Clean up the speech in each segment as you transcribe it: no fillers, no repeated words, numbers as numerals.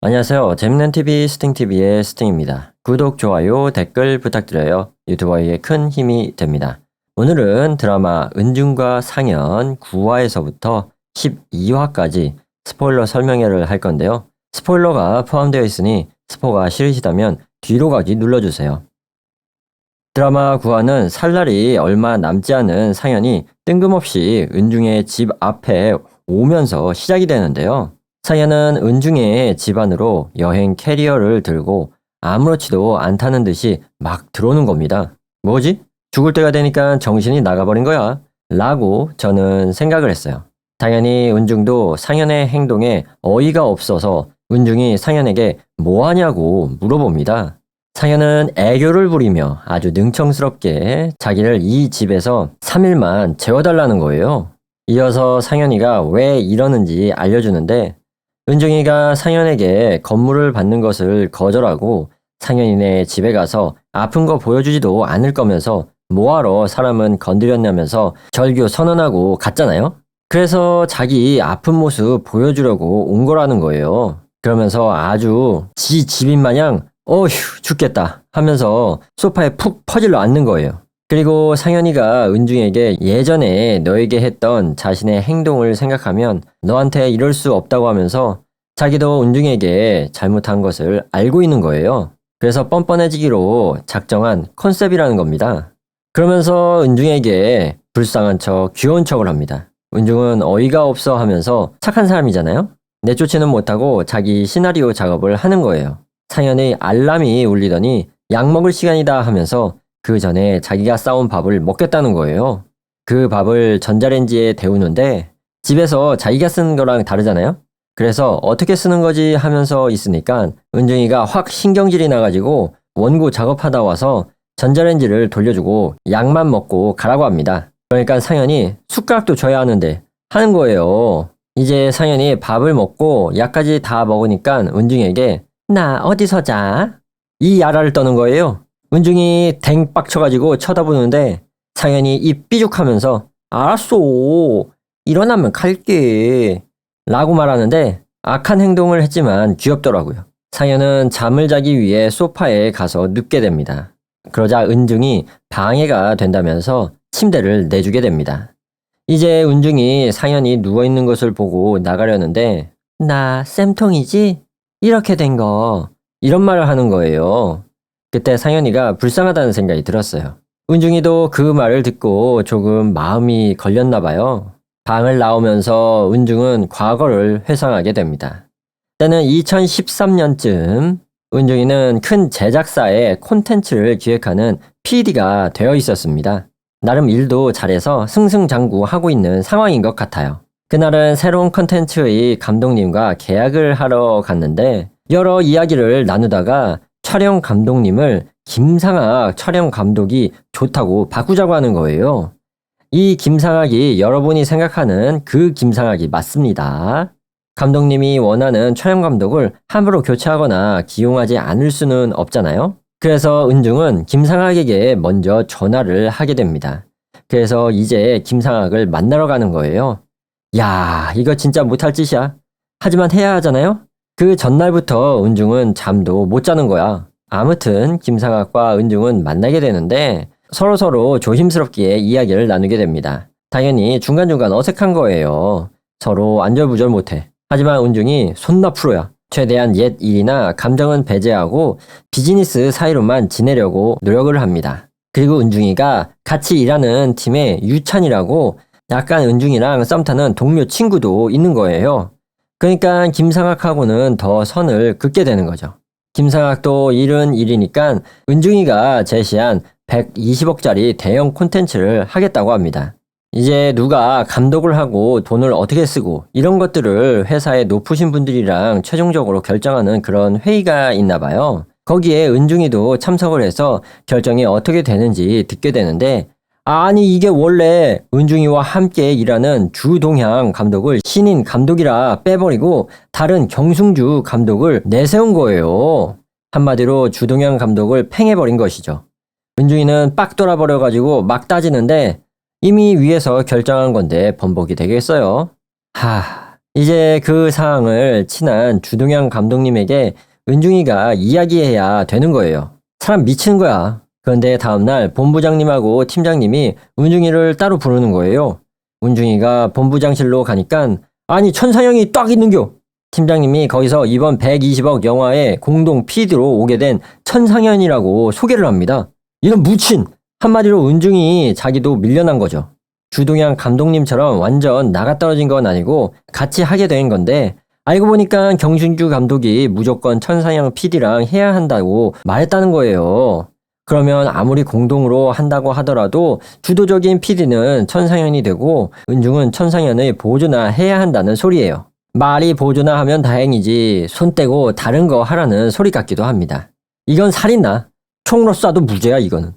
안녕하세요. 재밌는 TV 스팅TV의 스팅입니다. 구독, 좋아요, 댓글 부탁드려요. 유튜버에게 큰 힘이 됩니다. 오늘은 드라마 은중과 상연 9화에서부터 12화까지 스포일러 설명회를 할 건데요. 스포일러가 포함되어 있으니 스포가 싫으시다면 뒤로 가기 눌러주세요. 드라마 9화는 살 날이 얼마 남지 않은 상연이 뜬금없이 은중의 집 앞에 오면서 시작이 되는데요. 상연은 은중의 집 안으로 여행 캐리어를 들고 아무렇지도 않다는 듯이 막 들어오는 겁니다. 뭐지? 죽을 때가 되니까 정신이 나가버린 거야? 라고 저는 생각을 했어요. 당연히 은중도 상연의 행동에 어이가 없어서 은중이 상연에게 뭐 하냐고 물어봅니다. 상연은 애교를 부리며 아주 능청스럽게 자기를 이 집에서 3일만 재워달라는 거예요. 이어서 상연이가 왜 이러는지 알려주는데 은중이가 상연에게 건물을 받는 것을 거절하고 상연이네 집에 가서 아픈 거 보여주지도 않을 거면서 뭐하러 사람은 건드렸냐면서 절교 선언하고 갔잖아요. 그래서 자기 아픈 모습 보여주려고 온 거라는 거예요. 그러면서 아주 지 집인 마냥 어휴 죽겠다 하면서 소파에 푹 퍼질러 앉는 거예요. 그리고 상연이가 은중에게 예전에 너에게 했던 자신의 행동을 생각하면 너한테 이럴 수 없다고 하면서 자기도 은중에게 잘못한 것을 알고 있는 거예요. 그래서 뻔뻔해지기로 작정한 컨셉이라는 겁니다. 그러면서 은중에게 불쌍한 척, 귀여운 척을 합니다. 은중은 어이가 없어 하면서 착한 사람이잖아요? 내쫓지는 못하고 자기 시나리오 작업을 하는 거예요. 상연의 알람이 울리더니 약 먹을 시간이다 하면서 그 전에 자기가 싸온 밥을 먹겠다는 거예요. 그 밥을 전자레인지에 데우는데 집에서 자기가 쓰는 거랑 다르잖아요? 그래서 어떻게 쓰는 거지 하면서 있으니까 은중이가 확 신경질이 나가지고 원고 작업하다 와서 전자레인지를 돌려주고 약만 먹고 가라고 합니다. 그러니까 상연이 숟가락도 줘야 하는데 하는 거예요. 이제 상연이 밥을 먹고 약까지 다 먹으니까 은중이에게 나 어디서 자? 이 야라를 떠는 거예요. 은중이 댕 빡쳐가지고 쳐다보는데 상연이 입 삐죽하면서 알았어 일어나면 갈게 라고 말하는데 악한 행동을 했지만 귀엽더라고요. 상연은 잠을 자기 위해 소파에 가서 눕게 됩니다. 그러자 은중이 방해가 된다면서 침대를 내주게 됩니다. 이제 은중이 상연이 누워있는 것을 보고 나가려는데 나 쌤통이지? 이렇게 된 거 이런 말을 하는 거예요. 그때 상연이가 불쌍하다는 생각이 들었어요. 은중이도 그 말을 듣고 조금 마음이 걸렸나 봐요. 방을 나오면서 은중은 과거를 회상하게 됩니다. 때는 2013년쯤 은중이는 큰 제작사의 콘텐츠를 기획하는 PD가 되어 있었습니다. 나름 일도 잘해서 승승장구하고 있는 상황인 것 같아요. 그날은 새로운 콘텐츠의 감독님과 계약을 하러 갔는데 여러 이야기를 나누다가 촬영 감독님을 김상학 촬영 감독이 좋다고 바꾸자고 하는 거예요. 이 김상학이 여러분이 생각하는 그 김상학이 맞습니다. 감독님이 원하는 촬영 감독을 함부로 교체하거나 기용하지 않을 수는 없잖아요. 그래서 은중은 김상학에게 먼저 전화를 하게 됩니다. 그래서 이제 김상학을 만나러 가는 거예요. 야, 이거 진짜 못할 짓이야. 하지만 해야 하잖아요? 그 전날부터 은중은 잠도 못 자는 거야. 아무튼 김상학과 은중은 만나게 되는데 서로서로 조심스럽게 이야기를 나누게 됩니다. 당연히 중간중간 어색한 거예요. 서로 안절부절 못해. 하지만 은중이 손나 프로야. 최대한 옛 일이나 감정은 배제하고 비즈니스 사이로만 지내려고 노력을 합니다. 그리고 은중이가 같이 일하는 팀에 유찬이라고 약간 은중이랑 썸 타는 동료 친구도 있는 거예요. 그러니까 김상학하고는 더 선을 긋게 되는 거죠. 김상학도 일은 일이니까 은중이가 제시한 120억짜리 대형 콘텐츠를 하겠다고 합니다. 이제 누가 감독을 하고 돈을 어떻게 쓰고 이런 것들을 회사의 높으신 분들이랑 최종적으로 결정하는 그런 회의가 있나 봐요. 거기에 은중이도 참석을 해서 결정이 어떻게 되는지 듣게 되는데 아니 이게 원래 은중이와 함께 일하는 주동향 감독을 신인 감독이라 빼버리고 다른 경승주 감독을 내세운 거예요. 한마디로 주동향 감독을 팽해버린 것이죠. 은중이는 빡 돌아버려가지고 막 따지는데 이미 위에서 결정한 건데 번복이 되겠어요. 이제 그 사항을 친한 주동양 감독님에게 은중이가 이야기해야 되는 거예요. 사람 미치는 거야. 그런데 다음날 본부장님하고 팀장님이 은중이를 따로 부르는 거예요. 은중이가 본부장실로 가니까 아니 천상영이 딱 있는겨. 팀장님이 거기서 이번 120억 영화의 공동 PD로 오게 된 천상현이라고 소개를 합니다. 이런 무친! 한마디로 은중이 자기도 밀려난 거죠. 주동양 감독님처럼 완전 나가떨어진 건 아니고 같이 하게 된 건데 알고 보니까 경승주 감독이 무조건 천상영 PD랑 해야 한다고 말했다는 거예요. 그러면 아무리 공동으로 한다고 하더라도 주도적인 PD는 천상현이 되고 은중은 천상현의 보조나 해야 한다는 소리예요. 말이 보조나 하면 다행이지 손 떼고 다른 거 하라는 소리 같기도 합니다. 이건 살인나. 총으로 쏴도 무죄야 이거는.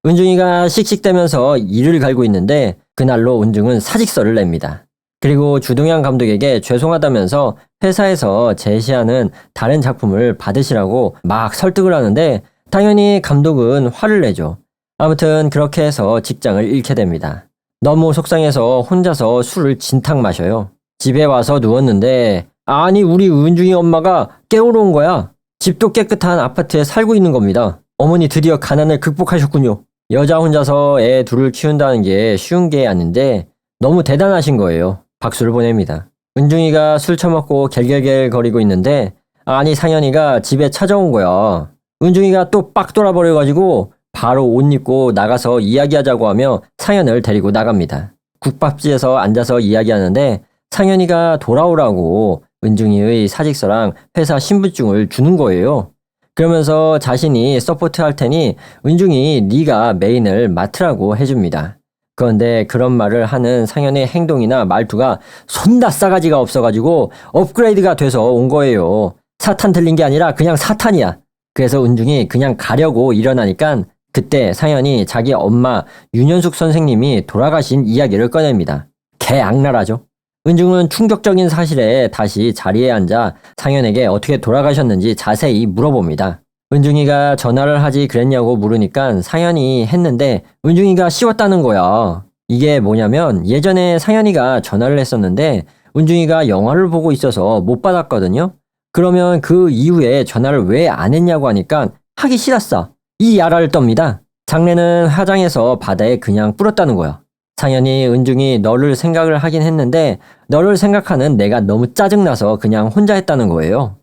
은중이가 씩씩대면서 이를 갈고 있는데 그날로 은중은 사직서를 냅니다. 그리고 주동양 감독에게 죄송하다면서 회사에서 제시하는 다른 작품을 받으시라고 막 설득을 하는데 당연히 감독은 화를 내죠. 아무튼 그렇게 해서 직장을 잃게 됩니다. 너무 속상해서 혼자서 술을 진탕 마셔요. 집에 와서 누웠는데 아니 우리 은중이 엄마가 깨우러 온 거야. 집도 깨끗한 아파트에 살고 있는 겁니다. 어머니 드디어 가난을 극복하셨군요. 여자 혼자서 애 둘을 키운다는 게 쉬운 게 아닌데 너무 대단하신 거예요. 박수를 보냅니다. 은중이가 술 처먹고 갤갤갤 거리고 있는데 아니 상현이가 집에 찾아온 거야. 은중이가 또 빡 돌아버려가지고 바로 옷 입고 나가서 이야기하자고 하며 상현을 데리고 나갑니다. 국밥집에서 앉아서 이야기하는데 상현이가 돌아오라고 은중이의 사직서랑 회사 신분증을 주는 거예요. 그러면서 자신이 서포트할 테니 은중이 네가 메인을 맡으라고 해줍니다. 그런데 그런 말을 하는 상현의 행동이나 말투가 손다 싸가지가 없어가지고 업그레이드가 돼서 온 거예요. 사탄 들린 게 아니라 그냥 사탄이야. 그래서 은중이 그냥 가려고 일어나니까 그때 상현이 자기 엄마 윤현숙 선생님이 돌아가신 이야기를 꺼냅니다. 개 악랄하죠. 은중은 충격적인 사실에 다시 자리에 앉아 상현에게 어떻게 돌아가셨는지 자세히 물어봅니다. 은중이가 전화를 하지 그랬냐고 물으니까 상현이 했는데 은중이가 씌웠다는 거야. 이게 뭐냐면 예전에 상현이가 전화를 했었는데 은중이가 영화를 보고 있어서 못 받았거든요. 그러면 그 이후에 전화를 왜 안 했냐고 하니까 하기 싫었어. 이 야라를 떱니다. 장례는 화장해서 바다에 그냥 뿌렸다는 거야. 상현이 은중이 너를 생각을 하긴 했는데 너를 생각하는 내가 너무 짜증나서 그냥 혼자 했다는 거예요.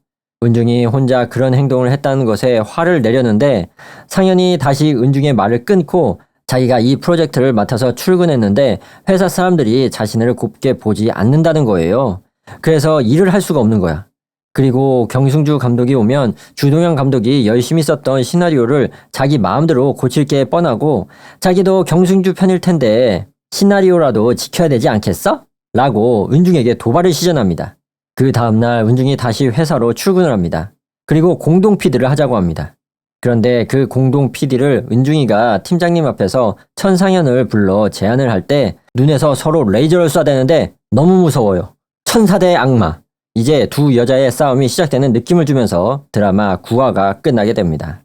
은중이 혼자 그런 행동을 했다는 것에 화를 내려는데 상현이 다시 은중의 말을 끊고 자기가 이 프로젝트를 맡아서 출근했는데 회사 사람들이 자신을 곱게 보지 않는다는 거예요. 그래서 일을 할 수가 없는 거야. 그리고 경승주 감독이 오면 주동양 감독이 열심히 썼던 시나리오를 자기 마음대로 고칠 게 뻔하고 자기도 경승주 편일 텐데 시나리오라도 지켜야 되지 않겠어? 라고 은중에게 도발을 시전합니다. 그 다음날 은중이 다시 회사로 출근을 합니다. 그리고 공동 PD를 하자고 합니다. 그런데 그 공동 PD를 은중이가 팀장님 앞에서 천상현을 불러 제안을 할 때 눈에서 서로 레이저를 쏴대는데 너무 무서워요. 천사 대 악마. 이제 두 여자의 싸움이 시작되는 느낌을 주면서 드라마 9화가 끝나게 됩니다.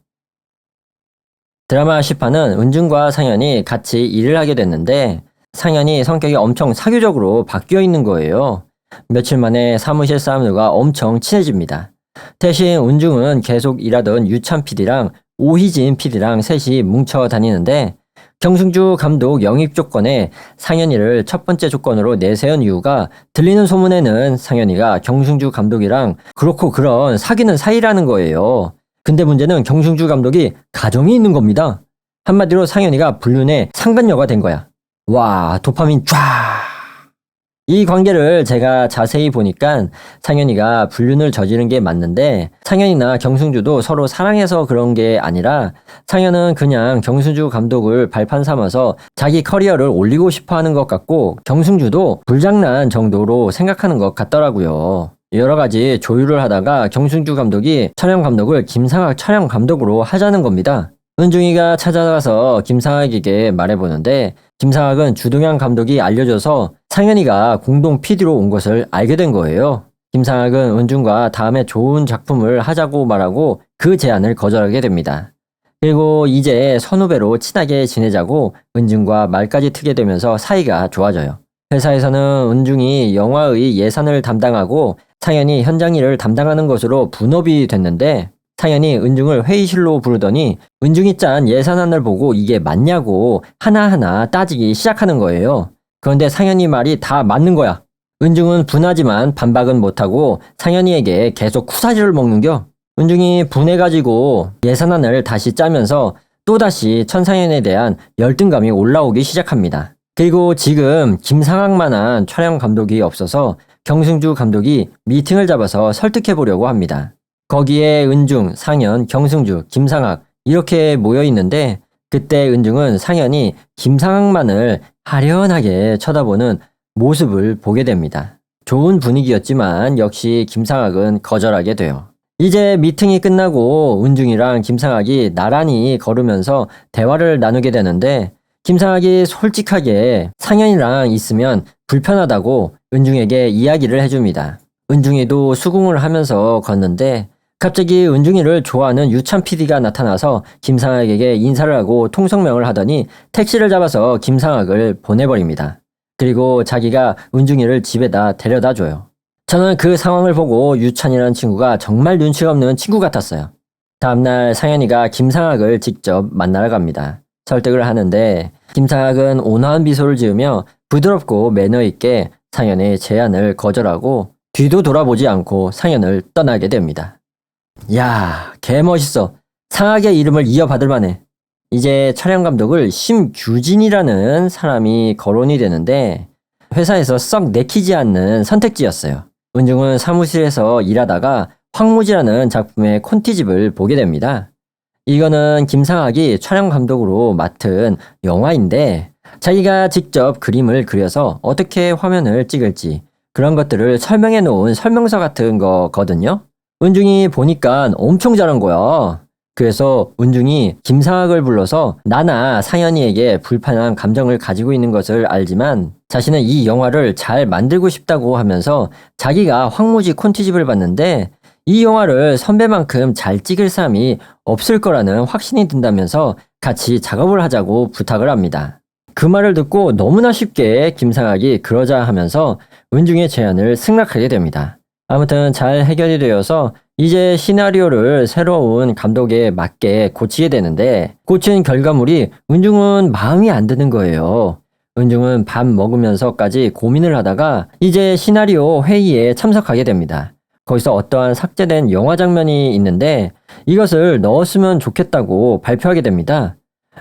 드라마 10화는 은중과 상현이 같이 일을 하게 됐는데 상현이 성격이 엄청 사교적으로 바뀌어 있는 거예요. 며칠 만에 사무실 사람들과 엄청 친해집니다. 대신 은중은 계속 일하던 유찬 PD랑 오희진 PD랑 셋이 뭉쳐 다니는데 경승주 감독 영입 조건에 상현이를 첫 번째 조건으로 내세운 이유가 들리는 소문에는 상현이가 경승주 감독이랑 그렇고 그런 사귀는 사이라는 거예요. 근데 문제는 경승주 감독이 가정이 있는 겁니다. 한마디로 상현이가 불륜의 상간녀가 된 거야. 와, 도파민 쫙! 이 관계를 제가 자세히 보니까 상현이가 불륜을 저지른 게 맞는데 상현이나 경승주도 서로 사랑해서 그런 게 아니라 상현은 그냥 경승주 감독을 발판 삼아서 자기 커리어를 올리고 싶어 하는 것 같고 경승주도 불장난 정도로 생각하는 것 같더라고요. 여러 가지 조율을 하다가 경승주 감독이 촬영 감독을 김상학 촬영 감독으로 하자는 겁니다. 은중이가 찾아가서 김상학에게 말해보는데 김상학은 주동양 감독이 알려줘서 상현이가 공동 PD로 온 것을 알게 된 거예요. 김상학은 은중과 다음에 좋은 작품을 하자고 말하고 그 제안을 거절하게 됩니다. 그리고 이제 선후배로 친하게 지내자고 은중과 말까지 트게 되면서 사이가 좋아져요. 회사에서는 은중이 영화의 예산을 담당하고 상현이 현장 일을 담당하는 것으로 분업이 됐는데 상현이 은중을 회의실로 부르더니 은중이 짠 예산안을 보고 이게 맞냐고 하나하나 따지기 시작하는 거예요. 그런데 상현이 말이 다 맞는 거야. 은중은 분하지만 반박은 못하고 상현이에게 계속 쿠사지를 먹는겨. 은중이 분해가지고 예산안을 다시 짜면서 또다시 천상현에 대한 열등감이 올라오기 시작합니다. 그리고 지금 김상학만한 촬영 감독이 없어서 경승주 감독이 미팅을 잡아서 설득해보려고 합니다. 거기에 은중, 상현, 경승주, 김상학 이렇게 모여 있는데 그때 은중은 상현이 김상학만을 아련하게 쳐다보는 모습을 보게 됩니다. 좋은 분위기였지만 역시 김상학은 거절하게 돼요. 이제 미팅이 끝나고 은중이랑 김상학이 나란히 걸으면서 대화를 나누게 되는데 김상학이 솔직하게 상현이랑 있으면 불편하다고 은중에게 이야기를 해줍니다. 은중이도 수긍을 하면서 걷는데 갑자기 은중이를 좋아하는 유찬 PD가 나타나서 김상학에게 인사를 하고 통성명을 하더니 택시를 잡아서 김상학을 보내버립니다. 그리고 자기가 은중이를 집에다 데려다 줘요. 저는 그 상황을 보고 유찬이라는 친구가 정말 눈치가 없는 친구 같았어요. 다음날 상현이가 김상학을 직접 만나러 갑니다. 설득을 하는데 김상학은 온화한 미소를 지으며 부드럽고 매너 있게 상현의 제안을 거절하고 뒤도 돌아보지 않고 상현을 떠나게 됩니다. 야, 개멋있어. 상학의 이름을 이어받을 만해. 이제 촬영 감독을 심규진이라는 사람이 거론이 되는데 회사에서 썩 내키지 않는 선택지였어요. 은중은 사무실에서 일하다가 황무지라는 작품의 콘티집을 보게 됩니다. 이거는 김상학이 촬영 감독으로 맡은 영화인데 자기가 직접 그림을 그려서 어떻게 화면을 찍을지 그런 것들을 설명해 놓은 설명서 같은 거거든요. 은중이 보니까 엄청 잘한 거야. 그래서 은중이 김상학을 불러서 나나 상현이에게 불편한 감정을 가지고 있는 것을 알지만 자신은 이 영화를 잘 만들고 싶다고 하면서 자기가 황무지 콘티집을 봤는데 이 영화를 선배만큼 잘 찍을 사람이 없을 거라는 확신이 든다면서 같이 작업을 하자고 부탁을 합니다. 그 말을 듣고 너무나 쉽게 김상학이 그러자 하면서 은중의 제안을 승낙하게 됩니다. 아무튼 잘 해결이 되어서 이제 시나리오를 새로운 감독에 맞게 고치게 되는데 고친 결과물이 은중은 마음이 안 드는 거예요. 은중은 밥 먹으면서까지 고민을 하다가 이제 시나리오 회의에 참석하게 됩니다. 거기서 어떠한 삭제된 영화 장면이 있는데 이것을 넣었으면 좋겠다고 발표하게 됩니다.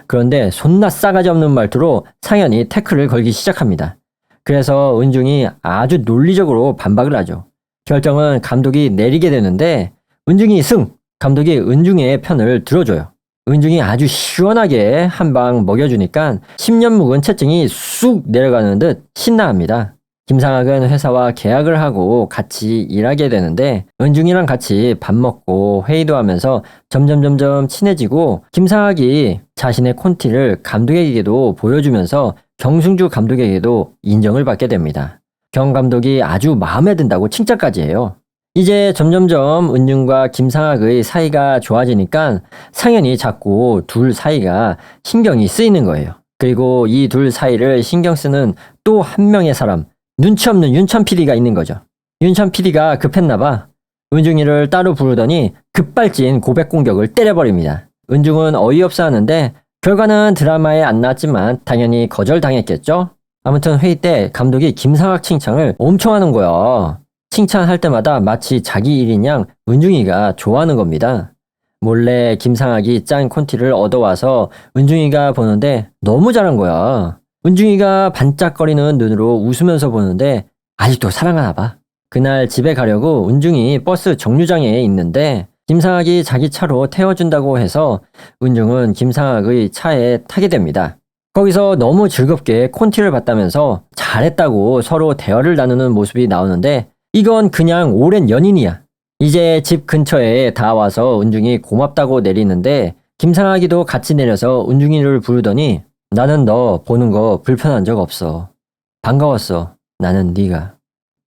그런데 손나 싸가지 없는 말투로 상현이 태클을 걸기 시작합니다. 그래서 은중이 아주 논리적으로 반박을 하죠. 결정은 감독이 내리게 되는데 은중이 승! 감독이 은중의 편을 들어줘요. 은중이 아주 시원하게 한 방 먹여주니까 10년 묵은 채증이 쑥 내려가는 듯 신나합니다. 김상학은 회사와 계약을 하고 같이 일하게 되는데 은중이랑 같이 밥 먹고 회의도 하면서 점점 친해지고 김상학이 자신의 콘티를 감독에게도 보여주면서 경승주 감독에게도 인정을 받게 됩니다. 경 감독이 아주 마음에 든다고 칭찬까지 해요. 이제 점점점 은중과 김상학의 사이가 좋아지니까 상현이 자꾸 둘 사이가 신경이 쓰이는 거예요. 그리고 이 둘 사이를 신경 쓰는 또 한 명의 사람, 눈치 없는 윤찬 PD가 있는 거죠. 윤찬 PD가 급했나 봐. 은중이를 따로 부르더니 급발진 고백 공격을 때려버립니다. 은중은 어이없어 하는데 결과는 드라마에 안 나왔지만 당연히 거절당했겠죠? 아무튼 회의 때 감독이 김상학 칭찬을 엄청 하는 거야. 칭찬할 때마다 마치 자기 일인 양 은중이가 좋아하는 겁니다. 몰래 김상학이 짠 콘티를 얻어와서 은중이가 보는데 너무 잘한 거야. 은중이가 반짝거리는 눈으로 웃으면서 보는데 아직도 사랑하나 봐. 그날 집에 가려고 은중이 버스 정류장에 있는데 김상학이 자기 차로 태워준다고 해서 은중은 김상학의 차에 타게 됩니다. 거기서 너무 즐겁게 콘티를 봤다면서 잘했다고 서로 대화를 나누는 모습이 나오는데 이건 그냥 오랜 연인이야. 이제 집 근처에 다 와서 은중이 고맙다고 내리는데 김상학이도 같이 내려서 은중이를 부르더니 나는 너 보는 거 불편한 적 없어. 반가웠어. 나는 네가.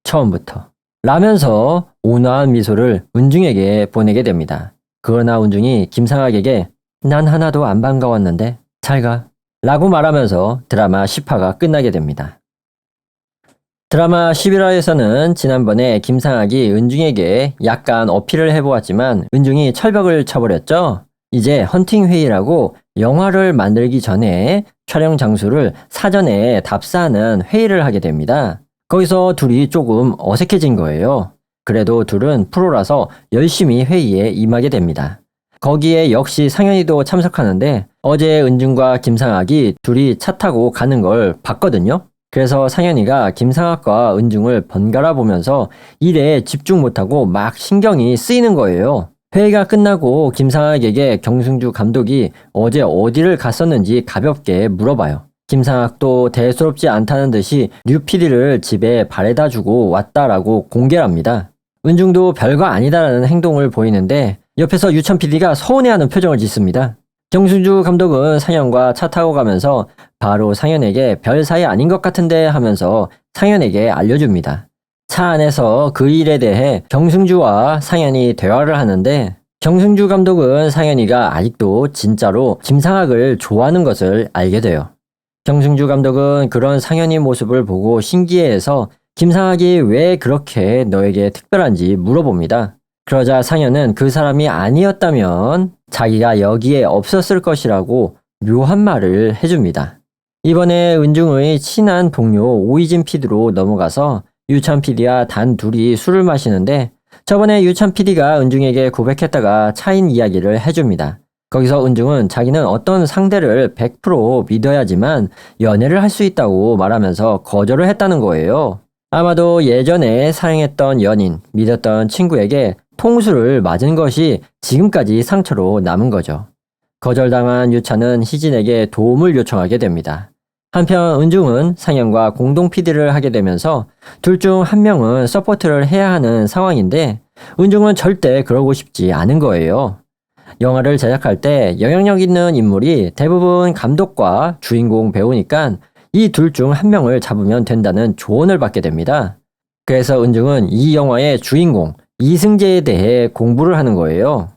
처음부터. 라면서 온화한 미소를 은중에게 보내게 됩니다. 그러나 은중이 김상학에게 난 하나도 안 반가웠는데 잘 가. 라고 말하면서 드라마 10화가 끝나게 됩니다. 드라마 11화에서는 지난번에 김상학이 은중에게 약간 어필을 해보았지만 은중이 철벽을 쳐버렸죠. 이제 헌팅 회의라고 영화를 만들기 전에 촬영 장소를 사전에 답사하는 회의를 하게 됩니다. 거기서 둘이 조금 어색해진 거예요. 그래도 둘은 프로라서 열심히 회의에 임하게 됩니다. 거기에 역시 상현이도 참석하는데 어제 은중과 김상학이 둘이 차 타고 가는 걸 봤거든요. 그래서 상현이가 김상학과 은중을 번갈아 보면서 일에 집중 못하고 막 신경이 쓰이는 거예요. 회의가 끝나고 김상학에게 경승주 감독이 어제 어디를 갔었는지 가볍게 물어봐요. 김상학도 대수롭지 않다는 듯이 류 PD를 집에 바래다 주고 왔다라고 공개를 합니다. 은중도 별거 아니다라는 행동을 보이는데 옆에서 유천 PD가 서운해하는 표정을 짓습니다. 경승주 감독은 상현과 차 타고 가면서 바로 상현에게 별 사이 아닌 것 같은데 하면서 상현에게 알려줍니다. 차 안에서 그 일에 대해 경승주와 상현이 대화를 하는데 경승주 감독은 상현이가 아직도 진짜로 김상학을 좋아하는 것을 알게 돼요. 경승주 감독은 그런 상현이 모습을 보고 신기해해서 김상학이 왜 그렇게 너에게 특별한지 물어봅니다. 그러자 상현은 그 사람이 아니었다면 자기가 여기에 없었을 것이라고 묘한 말을 해줍니다. 이번에 은중의 친한 동료 오이진 PD로 넘어가서 유찬 PD와 단 둘이 술을 마시는데 저번에 유찬 PD가 은중에게 고백했다가 차인 이야기를 해줍니다. 거기서 은중은 자기는 어떤 상대를 100% 믿어야지만 연애를 할 수 있다고 말하면서 거절을 했다는 거예요. 아마도 예전에 사랑했던 연인, 믿었던 친구에게 통수를 맞은 것이 지금까지 상처로 남은 거죠. 거절당한 유찬은 희진에게 도움을 요청하게 됩니다. 한편 은중은 상현과 공동 PD를 하게 되면서 둘 중 한 명은 서포트를 해야 하는 상황인데 은중은 절대 그러고 싶지 않은 거예요. 영화를 제작할 때 영향력 있는 인물이 대부분 감독과 주인공 배우니까 이 둘 중 한 명을 잡으면 된다는 조언을 받게 됩니다. 그래서 은중은 이 영화의 주인공 이승재에 대해 공부를 하는 거예요.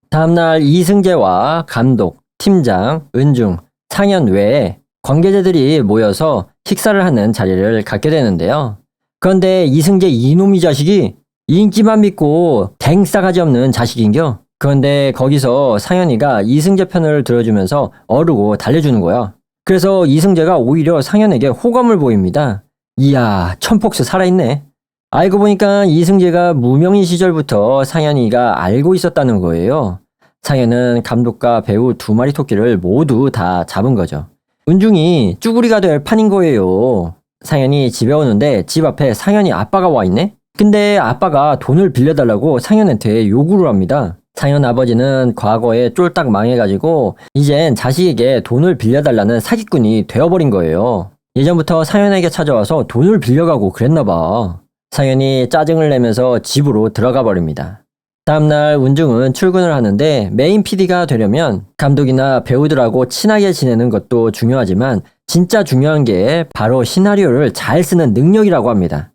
다음날 이승재와 감독, 팀장, 은중, 상현 외에 관계자들이 모여서 식사를 하는 자리를 갖게 되는데요. 그런데 이승재 이놈이 자식이 인기만 믿고 댕싸가지 없는 자식인겨? 그런데 거기서 상현이가 이승재 편을 들어주면서 어르고 달래주는 거야. 그래서 이승재가 오히려 상현에게 호감을 보입니다. 이야, 천폭스 살아있네. 알고 보니까 이승재가 무명인 시절부터 상현이가 알고 있었다는 거예요. 상현은 감독과 배우 두 마리 토끼를 모두 다 잡은 거죠. 은중이 쭈구리가 될 판인 거예요. 상현이 집에 오는데 집 앞에 상현이 아빠가 와 있네? 근데 아빠가 돈을 빌려달라고 상현한테 요구를 합니다. 상현 아버지는 과거에 쫄딱 망해가지고 이젠 자식에게 돈을 빌려달라는 사기꾼이 되어버린 거예요. 예전부터 상현에게 찾아와서 돈을 빌려가고 그랬나봐. 상현이 짜증을 내면서 집으로 들어가 버립니다. 다음날 은중은 출근을 하는데 메인 PD가 되려면 감독이나 배우들하고 친하게 지내는 것도 중요하지만 진짜 중요한 게 바로 시나리오를 잘 쓰는 능력이라고 합니다.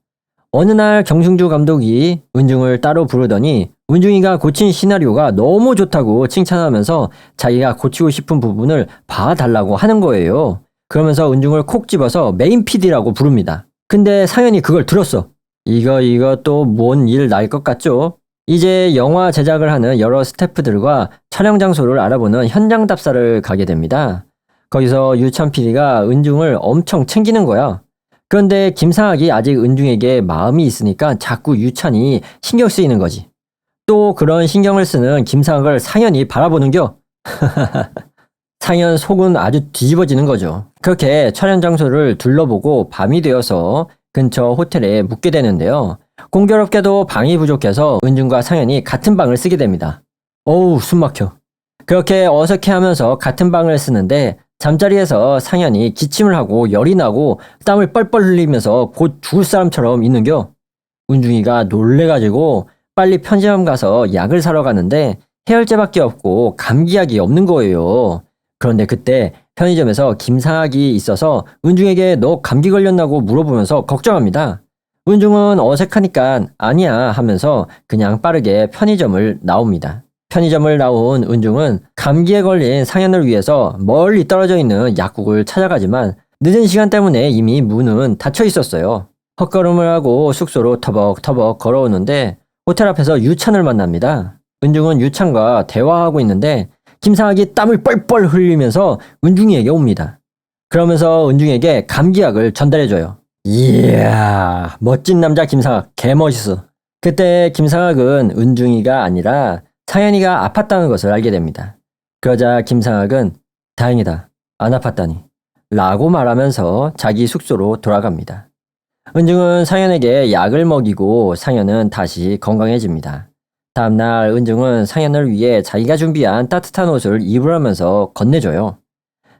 어느 날 경승주 감독이 은중을 따로 부르더니 은중이가 고친 시나리오가 너무 좋다고 칭찬하면서 자기가 고치고 싶은 부분을 봐달라고 하는 거예요. 그러면서 은중을 콕 집어서 메인 PD라고 부릅니다. 근데 상현이 그걸 들었어. 이거 또 뭔 일 날 것 같죠? 이제 영화 제작을 하는 여러 스태프들과 촬영 장소를 알아보는 현장 답사를 가게 됩니다. 거기서 유찬 PD가 은중을 엄청 챙기는 거야. 그런데 김상학이 아직 은중에게 마음이 있으니까 자꾸 유찬이 신경 쓰이는 거지. 또 그런 신경을 쓰는 김상학을 상현이 바라보는겨. 상현 속은 아주 뒤집어지는 거죠. 그렇게 촬영 장소를 둘러보고 밤이 되어서 근처 호텔에 묵게 되는데요. 공교롭게도 방이 부족해서 은중과 상현이 같은 방을 쓰게 됩니다. 어우, 숨 막혀. 그렇게 어색해하면서 같은 방을 쓰는데 잠자리에서 상현이 기침을 하고 열이 나고 땀을 뻘뻘 흘리면서 곧 죽을 사람처럼 있는겨. 은중이가 놀래가지고 빨리 편의점 가서 약을 사러 가는데 해열제밖에 없고 감기약이 없는 거예요. 그런데 그때 편의점에서 김상학이 있어서 은중에게 너 감기 걸렸나고 물어보면서 걱정합니다. 은중은 어색하니까 아니야 하면서 그냥 빠르게 편의점을 나옵니다. 편의점을 나온 은중은 감기에 걸린 상현을 위해서 멀리 떨어져 있는 약국을 찾아가지만 늦은 시간 때문에 이미 문은 닫혀 있었어요. 헛걸음을 하고 숙소로 터벅터벅 걸어오는데 호텔 앞에서 유찬을 만납니다. 은중은 유찬과 대화하고 있는데 김상학이 땀을 뻘뻘 흘리면서 은중이에게 옵니다. 그러면서 은중에게 감기약을 전달해줘요. 이야, 멋진 남자 김상학, 개멋있어. 그때 김상학은 은중이가 아니라 상현이가 아팠다는 것을 알게 됩니다. 그러자 김상학은 다행이다, 안 아팠다니 라고 말하면서 자기 숙소로 돌아갑니다. 은중은 상현에게 약을 먹이고 상현은 다시 건강해집니다. 다음날 은중은 상현을 위해 자기가 준비한 따뜻한 옷을 입으라면서 건네줘요.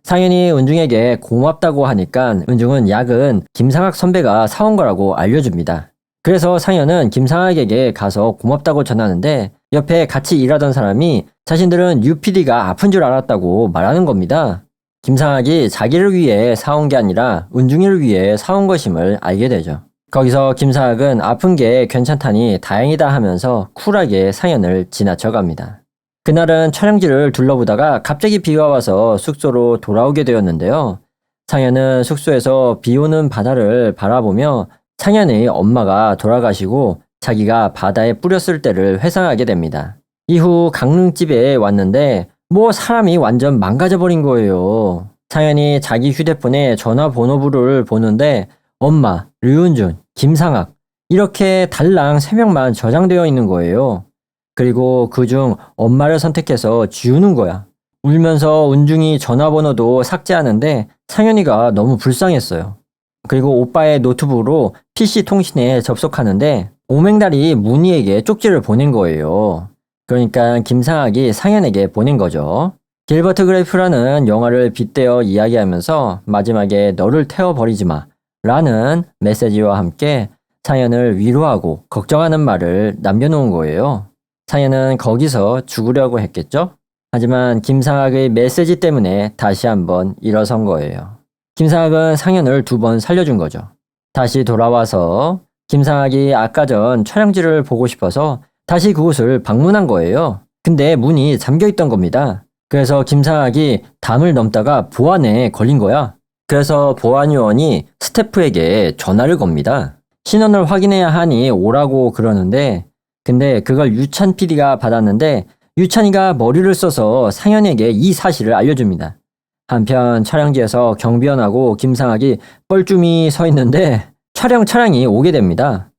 상현이 은중에게 고맙다고 하니까 은중은 약은 김상학 선배가 사온 거라고 알려줍니다. 그래서 상현은 김상학에게 가서 고맙다고 전하는데 옆에 같이 일하던 사람이 자신들은 UPD가 아픈 줄 알았다고 말하는 겁니다. 김상학이 자기를 위해 사온 게 아니라 은중이를 위해 사온 것임을 알게 되죠. 거기서 김상학은 아픈 게 괜찮다니 다행이다 하면서 쿨하게 상현을 지나쳐갑니다. 그날은 촬영지를 둘러보다가 갑자기 비가 와서 숙소로 돌아오게 되었는데요. 상현은 숙소에서 비 오는 바다를 바라보며 상현의 엄마가 돌아가시고 자기가 바다에 뿌렸을 때를 회상하게 됩니다. 이후 강릉집에 왔는데 사람이 완전 망가져버린 거예요. 상현이 자기 휴대폰에 전화번호부를 보는데 엄마, 류은준, 김상학 이렇게 달랑 3명만 저장되어 있는 거예요. 그리고 그중 엄마를 선택해서 지우는 거야. 울면서 은중이 전화번호도 삭제하는데 상현이가 너무 불쌍했어요. 그리고 오빠의 노트북으로 PC 통신에 접속하는데 오맹달이 문희에게 쪽지를 보낸 거예요. 그러니까 김상학이 상현에게 보낸 거죠. 길버트 그레이프라는 영화를 빗대어 이야기하면서 마지막에 너를 태워버리지 마 라는 메시지와 함께 상현을 위로하고 걱정하는 말을 남겨놓은 거예요. 상현은 거기서 죽으려고 했겠죠? 하지만 김상학의 메시지 때문에 다시 한번 일어선 거예요. 김상학은 상현을 2번 살려준 거죠. 다시 돌아와서 김상학이 아까 전 촬영지를 보고 싶어서 다시 그곳을 방문한 거예요. 근데 문이 잠겨있던 겁니다. 그래서 김상학이 담을 넘다가 보안에 걸린 거야. 그래서 보안 요원이 스태프에게 전화를 겁니다. 신원을 확인해야 하니 오라고 그러는데 근데 그걸 유찬 PD가 받았는데 유찬이가 머리를 써서 상현에게 이 사실을 알려줍니다. 한편 촬영지에서 경비원하고 김상학이 뻘쭘히 서 있는데 차량이 오게 됩니다.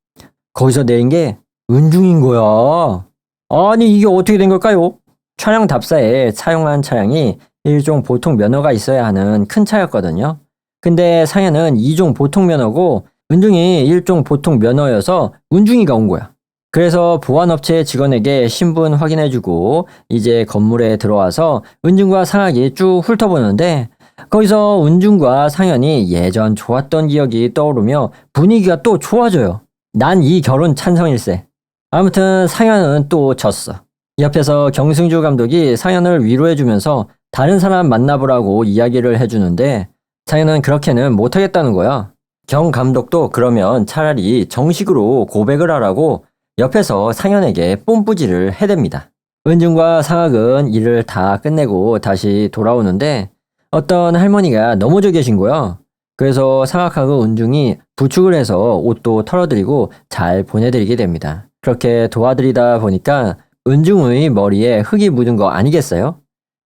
거기서 내린 게 은중인 거야. 아니 이게 어떻게 된 걸까요? 촬영 답사에 차용한 차량이 1종 보통 면허가 있어야 하는 큰 차였거든요. 근데 상현은 2종 보통 면허고 은중이 1종 보통 면허여서 은중이가 온 거야. 그래서 보안업체 직원에게 신분 확인해주고 이제 건물에 들어와서 은중과 상학이 쭉 훑어보는데 거기서 은중과 상현이 예전 좋았던 기억이 떠오르며 분위기가 또 좋아져요. 난 이 결혼 찬성일세. 아무튼 상현은 또 졌어. 옆에서 경승주 감독이 상현을 위로해주면서 다른 사람 만나보라고 이야기를 해주는데 상현은 그렇게는 못하겠다는 거야. 경 감독도 그러면 차라리 정식으로 고백을 하라고 옆에서 상현에게 뽐뿌질을 해댑니다. 은중과 상학은 일을 다 끝내고 다시 돌아오는데 어떤 할머니가 넘어져 계신 거야. 그래서 상학하고 은중이 부축을 해서 옷도 털어드리고 잘 보내드리게 됩니다. 그렇게 도와드리다 보니까 은중의 머리에 흙이 묻은 거 아니겠어요?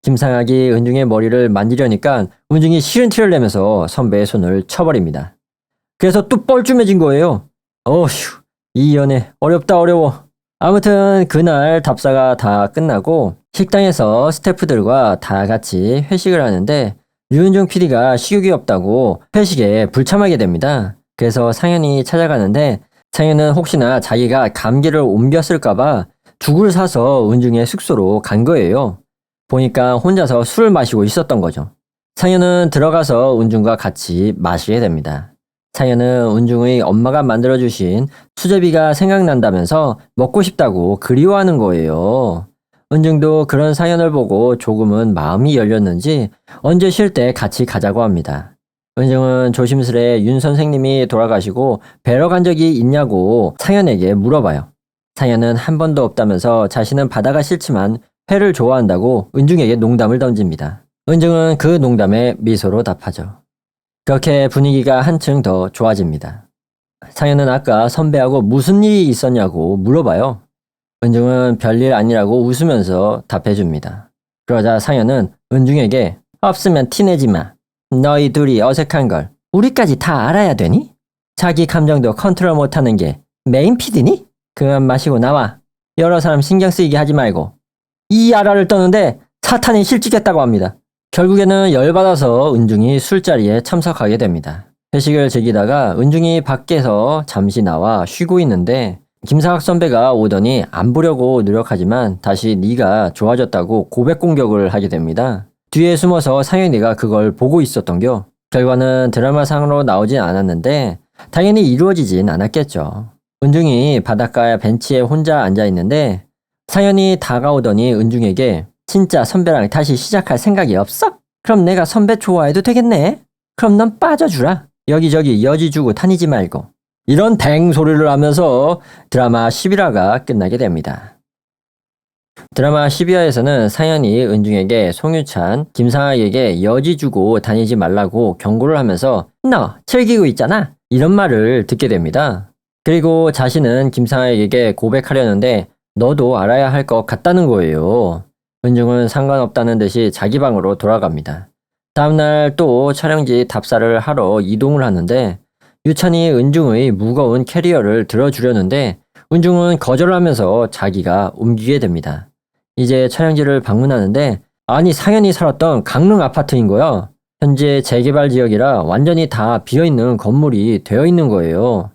김상학이 은중의 머리를 만지려니까 은중이 싫은 티를 내면서 선배의 손을 쳐버립니다. 그래서 또 뻘쭘해진 거예요. 어휴, 이 연애 어렵다 어려워. 아무튼 그날 답사가 다 끝나고 식당에서 스태프들과 다 같이 회식을 하는데 류은중 PD가 식욕이 없다고 회식에 불참하게 됩니다. 그래서 상현이 찾아가는데 상현은 혹시나 자기가 감기를 옮겼을까봐 죽을 사서 은중의 숙소로 간 거예요. 보니까 혼자서 술을 마시고 있었던 거죠. 상현은 들어가서 은중과 같이 마시게 됩니다. 상현은 은중의 엄마가 만들어주신 수제비가 생각난다면서 먹고 싶다고 그리워하는 거예요. 은중도 그런 상현을 보고 조금은 마음이 열렸는지 언제 쉴 때 같이 가자고 합니다. 은중은 조심스레 윤 선생님이 돌아가시고 뵈러 간 적이 있냐고 상현에게 물어봐요. 상현은 한 번도 없다면서 자신은 바다가 싫지만 회를 좋아한다고 은중에게 농담을 던집니다. 은중은 그 농담에 미소로 답하죠. 그렇게 분위기가 한층 더 좋아집니다. 상현은 아까 선배하고 무슨 일이 있었냐고 물어봐요. 은중은 별일 아니라고 웃으면서 답해줍니다. 그러자 상현은 은중에게 없으면 티내지 마. 너희 둘이 어색한 걸 우리까지 다 알아야 되니? 자기 감정도 컨트롤 못하는 게 메인 PD니? 그만 마시고 나와. 여러 사람 신경 쓰이게 하지 말고. 이 아라를 떠는데 사탄이 실직했다고 합니다. 결국에는 열받아서 은중이 술자리에 참석하게 됩니다. 회식을 즐기다가 은중이 밖에서 잠시 나와 쉬고 있는데 김상학 선배가 오더니 안 보려고 노력하지만 다시 네가 좋아졌다고 고백 공격을 하게 됩니다. 뒤에 숨어서 상현이가 그걸 보고 있었던겨. 결과는 드라마상으로 나오진 않았는데 당연히 이루어지진 않았겠죠. 은중이 바닷가 벤치에 혼자 앉아있는데 상현이 다가오더니 은중에게 진짜 선배랑 다시 시작할 생각이 없어? 그럼 내가 선배 좋아해도 되겠네? 그럼 넌 빠져주라. 여기저기 여지 주고 다니지 말고. 이런 댕 소리를 하면서 드라마 11화가 끝나게 됩니다. 드라마 12화에서는 상현이 은중에게 송유찬, 김상학에게 여지 주고 다니지 말라고 경고를 하면서 너 즐기고 있잖아. 이런 말을 듣게 됩니다. 그리고 자신은 김상학에게 고백하려는데 너도 알아야 할 것 같다는 거예요. 은중은 상관없다는 듯이 자기 방으로 돌아갑니다. 다음날 또 촬영지 답사를 하러 이동을 하는데 유찬이 은중의 무거운 캐리어를 들어주려는데 은중은 거절하면서 자기가 옮기게 됩니다. 이제 촬영지를 방문하는데 아니 상현이 살았던 강릉 아파트인 거야. 현재 재개발 지역이라 완전히 다 비어있는 건물이 되어 있는 거예요.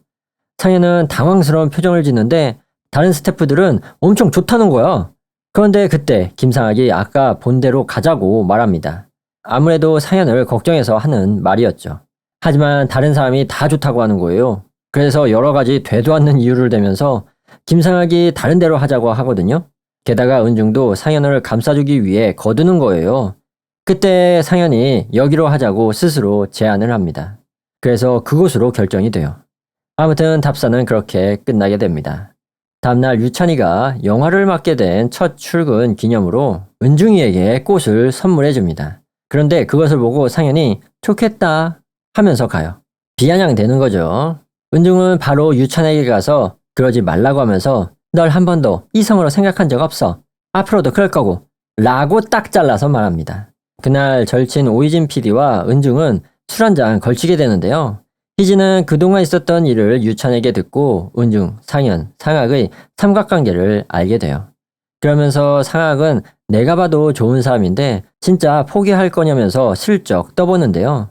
상현은 당황스러운 표정을 짓는데 다른 스태프들은 엄청 좋다는 거야. 그런데 그때 김상학이 아까 본 대로 가자고 말합니다. 아무래도 상현을 걱정해서 하는 말이었죠. 하지만 다른 사람이 다 좋다고 하는 거예요. 그래서 여러 가지 되도 않는 이유를 대면서 김상학이 다른 데로 하자고 하거든요. 게다가 은중도 상현을 감싸주기 위해 거두는 거예요. 그때 상현이 여기로 하자고 스스로 제안을 합니다. 그래서 그곳으로 결정이 돼요. 아무튼 답사는 그렇게 끝나게 됩니다. 다음날 유찬이가 영화를 맡게 된 첫 출근 기념으로 은중이에게 꽃을 선물해 줍니다. 그런데 그것을 보고 상현이 좋겠다 하면서 가요. 비아냥대는 거죠. 은중은 바로 유찬에게 가서 그러지 말라고 하면서 널 한 번도 이성으로 생각한 적 없어. 앞으로도 그럴 거고 라고 딱 잘라서 말합니다. 그날 절친 오이진 PD와 은중은 술 한잔 걸치게 되는데요. 희진은 그동안 있었던 일을 유찬에게 듣고 은중, 상현, 상학의 삼각관계를 알게 돼요. 그러면서 상학은 내가 봐도 좋은 사람인데 진짜 포기할 거냐면서 슬쩍 떠보는데요.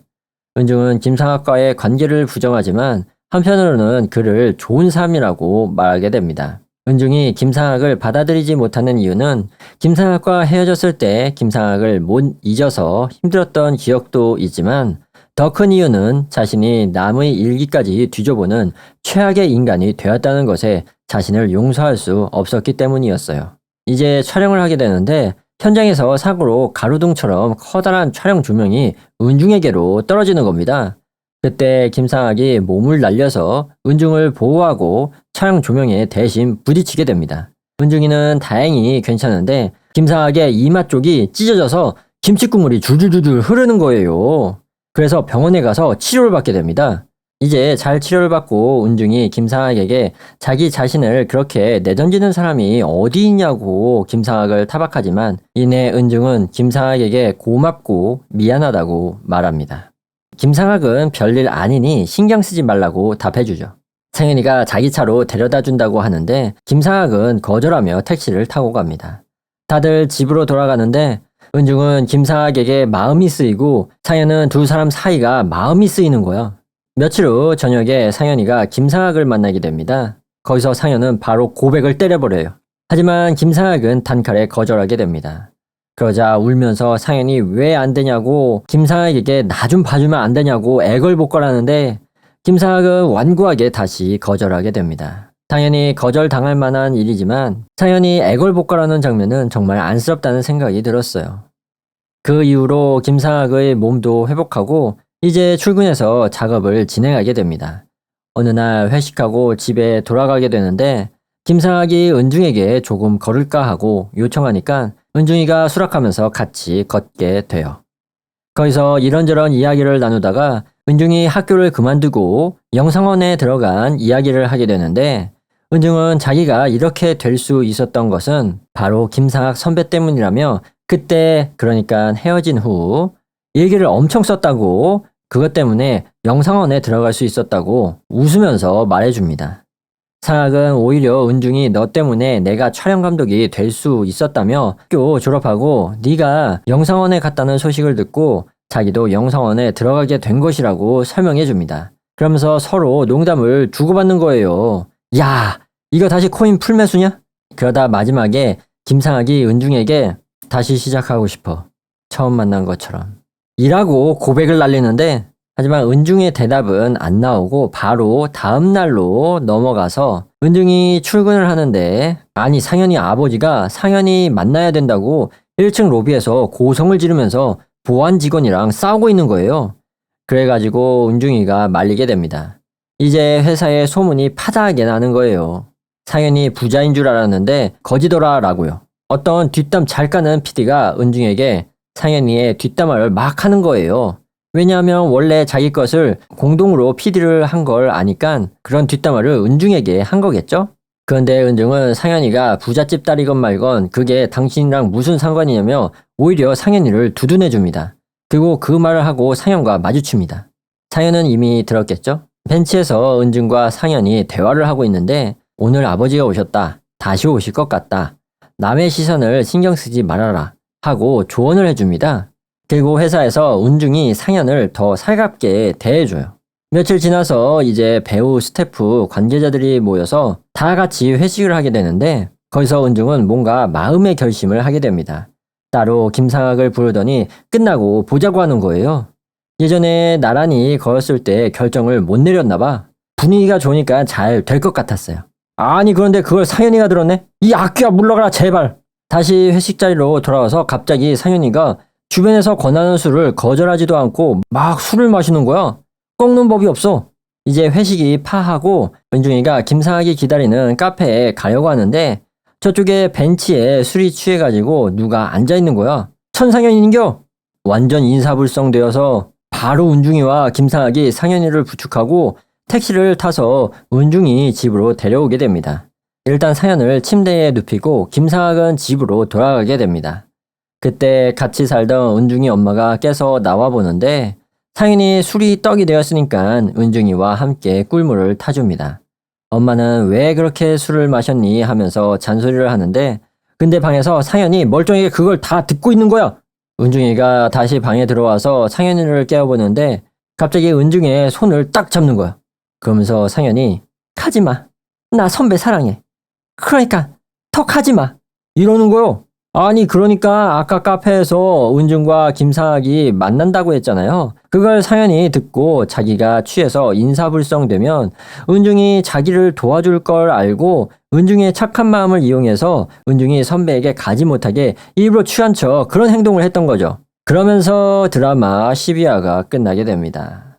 은중은 김상학과의 관계를 부정하지만 한편으로는 그를 좋은 사람이라고 말하게 됩니다. 은중이 김상학을 받아들이지 못하는 이유는 김상학과 헤어졌을 때 김상학을 못 잊어서 힘들었던 기억도 있지만 더 큰 이유는 자신이 남의 일기까지 뒤져보는 최악의 인간이 되었다는 것에 자신을 용서할 수 없었기 때문이었어요. 이제 촬영을 하게 되는데 현장에서 사고로 가로등처럼 커다란 촬영 조명이 은중에게로 떨어지는 겁니다. 그때 김상학이 몸을 날려서 은중을 보호하고 촬영 조명에 대신 부딪히게 됩니다. 은중이는 다행히 괜찮은데 김상학의 이마 쪽이 찢어져서 김치국물이 줄줄줄줄 흐르는 거예요. 그래서 병원에 가서 치료를 받게 됩니다. 이제 잘 치료를 받고 은중이 김상학에게 자기 자신을 그렇게 내던지는 사람이 어디 있냐고 김상학을 타박하지만 이내 은중은 김상학에게 고맙고 미안하다고 말합니다. 김상학은 별일 아니니 신경 쓰지 말라고 답해주죠. 상현이가 자기 차로 데려다 준다고 하는데 김상학은 거절하며 택시를 타고 갑니다. 다들 집으로 돌아가는데 은중은 김상학에게 마음이 쓰이고 상현은 두 사람 사이가 마음이 쓰이는 거야. 며칠 후 저녁에 상현이가 김상학을 만나게 됩니다. 거기서 상현은 바로 고백을 때려버려요. 하지만 김상학은 단칼에 거절하게 됩니다. 그러자 울면서 상현이 왜 안 되냐고 김상학에게 나 좀 봐주면 안 되냐고 애걸복걸하는데 김상학은 완고하게 다시 거절하게 됩니다. 당연히 거절당할 만한 일이지만 상현이 애걸복걸하는 장면은 정말 안쓰럽다는 생각이 들었어요. 그 이후로 김상학의 몸도 회복하고 이제 출근해서 작업을 진행하게 됩니다. 어느 날 회식하고 집에 돌아가게 되는데 김상학이 은중에게 조금 걸을까 하고 요청하니까 은중이가 수락하면서 같이 걷게 돼요. 거기서 이런저런 이야기를 나누다가 은중이 학교를 그만두고 영상원에 들어간 이야기를 하게 되는데 은중은 자기가 이렇게 될 수 있었던 것은 바로 김상학 선배 때문이라며 그때 그러니까 헤어진 후 일기를 엄청 썼다고 그것 때문에 영상원에 들어갈 수 있었다고 웃으면서 말해줍니다. 상학은 오히려 은중이 너 때문에 내가 촬영 감독이 될 수 있었다며 학교 졸업하고 네가 영상원에 갔다는 소식을 듣고 자기도 영상원에 들어가게 된 것이라고 설명해 줍니다. 그러면서 서로 농담을 주고받는 거예요. 야, 이거 다시 코인 풀매수냐? 그러다 마지막에 김상학이 은중에게 다시 시작하고 싶어. 처음 만난 것처럼. 이라고 고백을 날리는데 하지만 은중의 대답은 안 나오고 바로 다음 날로 넘어가서 은중이 출근을 하는데 아니 상현이 아버지가 상현이 만나야 된다고 1층 로비에서 고성을 지르면서 보안 직원이랑 싸우고 있는 거예요. 그래가지고 은중이가 말리게 됩니다. 이제 회사에 소문이 파다하게 나는 거예요. 상현이 부자인 줄 알았는데 거지더라 라고요. 어떤 뒷담 잘 까는 PD가 은중에게 상현이의 뒷담화를 막 하는 거예요. 왜냐하면 원래 자기 것을 공동으로 PD를 한 걸 아니까 그런 뒷담화를 은중에게 한 거겠죠? 그런데 은중은 상현이가 부잣집 딸이건 말건 그게 당신이랑 무슨 상관이냐며 오히려 상현이를 두둔해줍니다. 그리고 그 말을 하고 상현과 마주칩니다. 상현은 이미 들었겠죠? 벤치에서 은중과 상현이 대화를 하고 있는데 오늘 아버지가 오셨다. 다시 오실 것 같다. 남의 시선을 신경 쓰지 말아라. 하고 조언을 해줍니다. 그리고 회사에서 은중이 상현을 더 살갑게 대해줘요. 며칠 지나서 이제 배우, 스태프, 관계자들이 모여서 다 같이 회식을 하게 되는데 거기서 은중은 뭔가 마음의 결심을 하게 됩니다. 따로 김상학을 부르더니 끝나고 보자고 하는 거예요. 예전에 나란히 걸었을 때 결정을 못 내렸나 봐. 분위기가 좋으니까 잘 될 것 같았어요. 아니 그런데 그걸 상현이가 들었네? 이 악귀야 물러가라 제발. 다시 회식 자리로 돌아와서 갑자기 상현이가 주변에서 권하는 술을 거절하지도 않고 막 술을 마시는 거야. 꺾는 법이 없어. 이제 회식이 파하고 은중이가 김상학이 기다리는 카페에 가려고 하는데 저쪽에 벤치에 술이 취해가지고 누가 앉아있는 거야. 천상현인겨? 완전 인사불성되어서 바로 은중이와 김상학이 상현이를 부축하고 택시를 타서 은중이 집으로 데려오게 됩니다. 일단 상현을 침대에 눕히고 김상학은 집으로 돌아가게 됩니다. 그때 같이 살던 은중이 엄마가 깨서 나와보는데 상현이 술이 떡이 되었으니까 은중이와 함께 꿀물을 타줍니다. 엄마는 왜 그렇게 술을 마셨니 하면서 잔소리를 하는데 근데 방에서 상현이 멀쩡하게 그걸 다 듣고 있는 거야. 은중이가 다시 방에 들어와서 상현이를 깨워보는데 갑자기 은중이의 손을 딱 잡는 거야. 그러면서 상현이 가지마. 나 선배 사랑해. 그러니까 더 가지마. 이러는 거요. 아니 그러니까 아까 카페에서 은중과 김상학이 만난다고 했잖아요. 그걸 상현이 듣고 자기가 취해서 인사불성되면 은중이 자기를 도와줄 걸 알고 은중의 착한 마음을 이용해서 은중이 선배에게 가지 못하게 일부러 취한 척 그런 행동을 했던 거죠. 그러면서 드라마 12화가 끝나게 됩니다.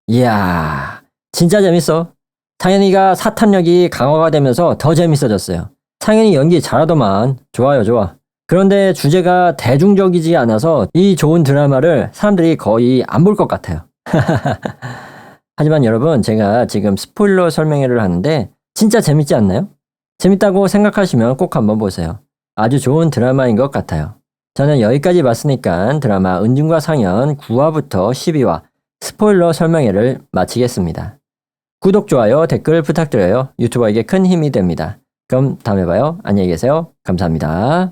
이야 진짜 재밌어. 상현이가 사탄력이 강화가 되면서 더 재밌어졌어요. 상현이 연기 잘하더만. 좋아요 좋아. 그런데 주제가 대중적이지 않아서 이 좋은 드라마를 사람들이 거의 안 볼 것 같아요. 하지만 여러분 제가 지금 스포일러 설명회를 하는데 진짜 재밌지 않나요? 재밌다고 생각하시면 꼭 한번 보세요. 아주 좋은 드라마인 것 같아요. 저는 여기까지 봤으니까 드라마 은중과 상현 9화부터 12화 스포일러 설명회를 마치겠습니다. 구독, 좋아요, 댓글 부탁드려요. 유튜버에게 큰 힘이 됩니다. 그럼 다음에 봐요. 안녕히 계세요. 감사합니다.